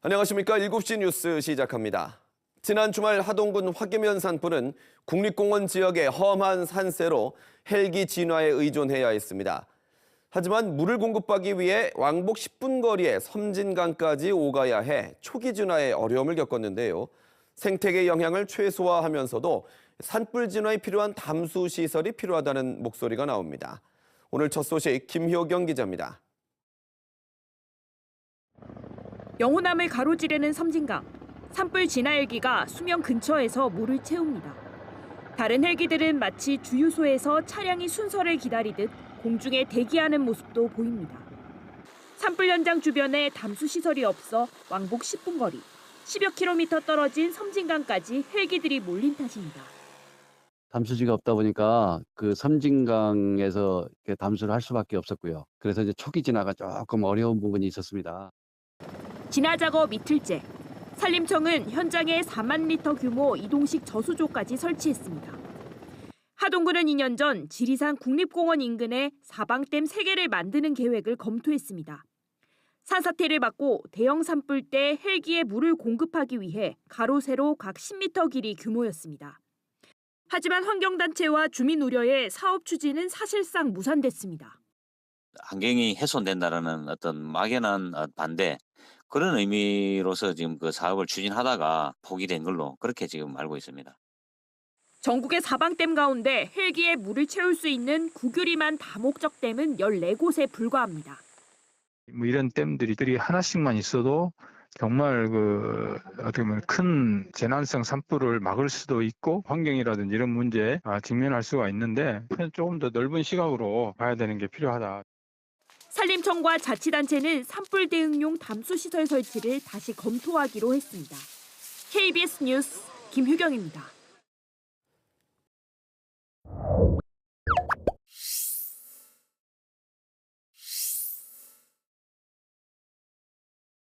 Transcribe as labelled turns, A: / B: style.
A: 안녕하십니까. 7시 뉴스 시작합니다. 지난 주말 하동군 화계면 산불은 국립공원 지역의 험한 산세로 헬기 진화에 의존해야 했습니다. 하지만 물을 공급하기 위해 왕복 10분 거리의 섬진강까지 오가야 해 초기 진화에 어려움을 겪었는데요. 생태계 영향을 최소화하면서도 산불 진화에 필요한 담수 시설이 필요하다는 목소리가 나옵니다. 오늘 첫 소식 김효경 기자입니다.
B: 영호남을 가로지르는 섬진강. 산불 진화 헬기가 수면 근처에서 물을 채웁니다. 다른 헬기들은 마치 주유소에서 차량이 순서를 기다리듯 공중에 대기하는 모습도 보입니다. 산불 현장 주변에 담수 시설이 없어 왕복 10분 거리, 10여 킬로미터 떨어진 섬진강까지 헬기들이 몰린 탓입니다.
C: 담수지가 없다 보니까 그 섬진강에서 담수를 할 수밖에 없었고요. 그래서 이제 초기 진화가 조금 어려운 부분이 있었습니다.
B: 진화 작업 이틀째. 산림청은 현장에 4만 리터 규모 이동식 저수조까지 설치했습니다. 하동군은 2년 전 지리산 국립공원 인근에 사방댐 3개를 만드는 계획을 검토했습니다. 산사태를 막고 대형 산불 때 헬기에 물을 공급하기 위해 가로 세로 각 10m 길이 규모였습니다. 하지만 환경단체와 주민 우려에 사업 추진은 사실상 무산됐습니다.
D: 환경이 훼손된다는 어떤 막연한 반대, 그런 의미로서 지금 그 사업을 추진하다가 포기된 걸로 그렇게 지금 알고 있습니다.
B: 전국의 사방댐 가운데 헬기에 물을 채울 수 있는 구규리만 다목적 댐은 14곳에 불과합니다.
E: 이런 댐들이 하나씩만 있어도 정말 어떻게 보면 큰 재난성 산불을 막을 수도 있고 환경이라든지 이런 문제에 직면할 수가 있는데 조금 더 넓은 시각으로 봐야 되는 게 필요하다.
B: 산림청과 자치단체는 산불 대응용 담수시설 설치를 다시 검토하기로 했습니다. KBS 뉴스 김효경입니다.